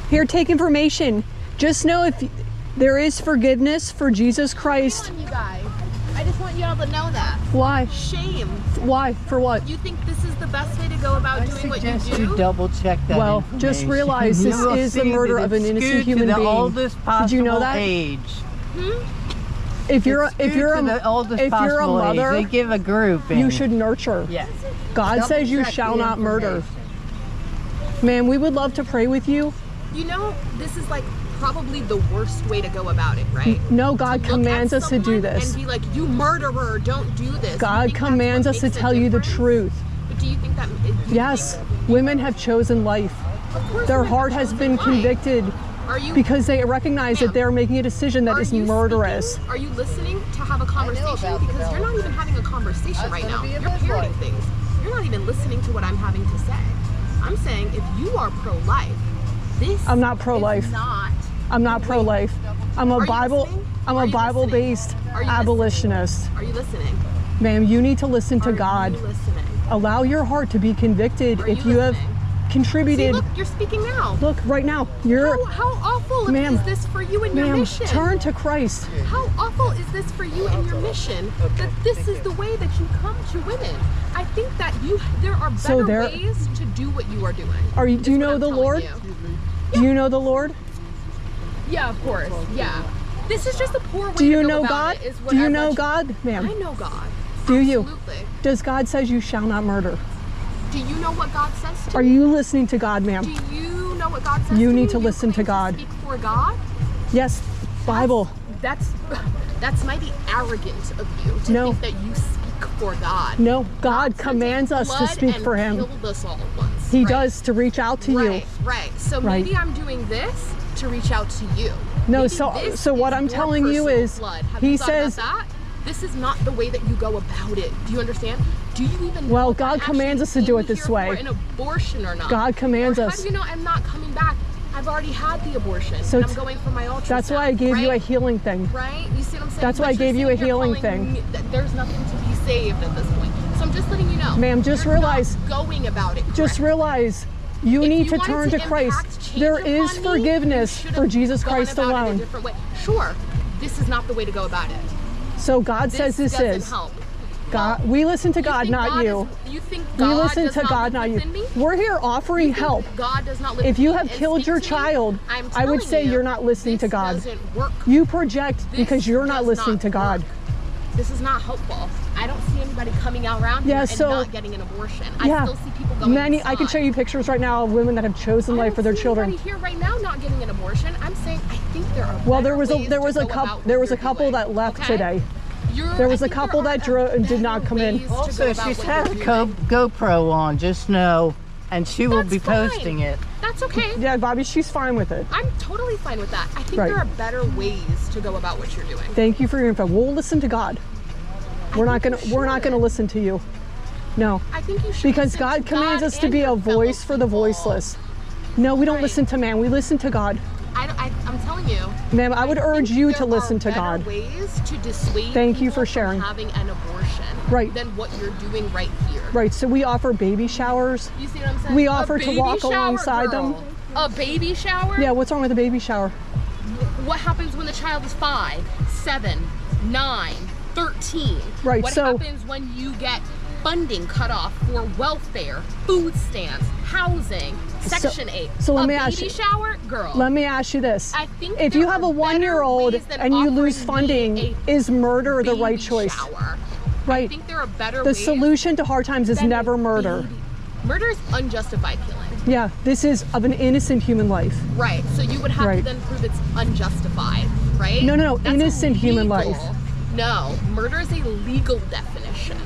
Here, take information. Just know if there is forgiveness for Jesus Christ. Shame on you guys. I just want y'all to know that. Why? Shame. Why? For what? You think this is the best way to go about doing what you do? You double check that. Well, just realize this is the murder of an innocent human being. Did you know that? Age. If you're a mother, they give a grouping. you should nurture. Yes. God says you shall not murder. Man, we would love to pray with you. You know, this is like probably the worst way to go about it, right? No, God commands us to do this. And be like, you murderer, don't do this. God commands us to tell you the truth. But do you think that? Yes, women have chosen life. Their heart has been convicted because they recognize that they're making a decision that is murderous. Are you listening to have a conversation? Because you're not even having a conversation right now. You're parroting things. You're not even listening to what I'm having to say. I'm saying if you are pro-life, this I'm not pro-life. is not. I'm not pro-life. I'm a Bible-based abolitionist. Are you listening? Ma'am, you need to listen to Are God. you listening? Allow your heart to be convicted Are if you you have listening? contributed. See, look, you're speaking now. Look, right now, you're. How awful is this for you and your mission? Turn to Christ. How awful is this for you and your mission that this is the way that you come to women? I think that there are better ways to do what you are doing. Do you know the Lord? Do you know the Lord? Yeah, of course. Yeah. This is just a poor way Do you to go know about God? it, is what Do you I'd know like God, ma'am? I know God. Do you? Absolutely. Does God says you shall not murder? Do you know what God says to Are me? you listening to God, ma'am? Do you know what God says You to me? need to listen to claim God. Speak for God? Yes, Bible. That's mighty arrogant of you to think that you speak for God. No, God commands us to speak for Him. Killed us all once, He does, to reach out to you. Right. So maybe I'm doing this to reach out to you. No, Maybe so what I'm telling you is, He says, this is not the way that you go about it. Do you understand? Do you even know? Well, God commands us to do it this way. For an abortion or not? God commands us. How do you know I'm not coming back? I've already had the abortion. So and I'm going for my ultrasound. That's why I gave you a healing thing. Right? You see what I'm saying? That's why I gave you a healing thing. There's nothing to be saved at this point. So I'm just letting you know. Ma'am, just realize. Not going about it. Just realize. You need to turn to Christ. There is forgiveness for Jesus Christ alone. Sure, this is not the way to go about it. So God says this is. Help. God, we listen to God, not you. You think God we listen does to not God, live not within you. me? We're here offering help. God does not live if you within have me and killed speak your to me, child, I would say you're not listening to God. Doesn't work. You project because you're not does listening not to God. work. This is not helpful. I don't see anybody coming out around here and not getting an abortion. I still see people going I can show you pictures right now of women that have chosen life for their children. Here right now not getting an abortion. I'm saying I think there are. Well, there was a couple that left today. There was a couple that did not come in. Also, she's had a GoPro on, just know, and she will be posting it. That's okay. Yeah, Bobby, she's fine with it. I'm totally fine with that. I think there are better ways to go about what you're doing. Thank you for your info. We'll listen to God. We're not gonna listen to you. No. I think you should. Because God commands us to be a voice for the voiceless. No, we don't listen to man. We listen to God. I'm telling you. Ma'am, I would urge you to listen to God. Ways to dissuade Thank you for sharing. From having an abortion than what you're doing right here. Right. So we offer baby showers. You see what I'm saying? We offer to walk alongside them. A baby shower? Yeah. What's wrong with a baby shower? What happens when the child is 5, 7, 9, 13? Right. What happens when you get funding cut off for welfare, food stamps, housing, Section 8? So let me ask you. Baby shower, girl. Let me ask you this. I think if you have a 1-year-old and you lose funding, is murder the right choice? Right. I think there are better ways. The solution to hard times is never murder. Murder is unjustified killing. Yeah, this is of an innocent human life. Right. So you would have to then prove it's unjustified, right? No. That's innocent human life. No, murder is a legal definition,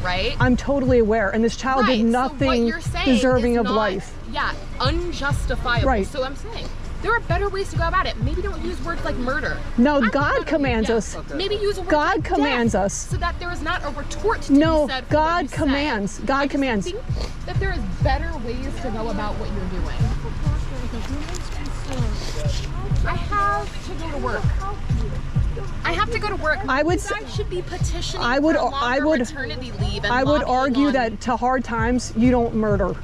right? I'm totally aware, and this child did nothing deserving of life. Yeah, unjustifiable. Right. So I'm saying there are better ways to go about it. Maybe don't use words like murder. No, God commands us. Maybe use a word God like commands death, us. so that there is not a retort to be said. God commands. God commands. I think that there is better ways to go about what you're doing. I have to go to work. I have to go to work. I would say I should be petitioning for longer maternity leave. And I would argue that to hard times you don't murder.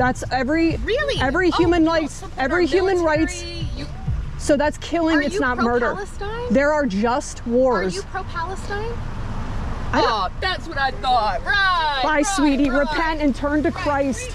That's every human rights. Every human rights. So that's killing. It's not murder. There are just wars. Are you pro-Palestine? Oh, that's what I thought. Right. Bye, sweetie. Right. Repent and turn to Christ.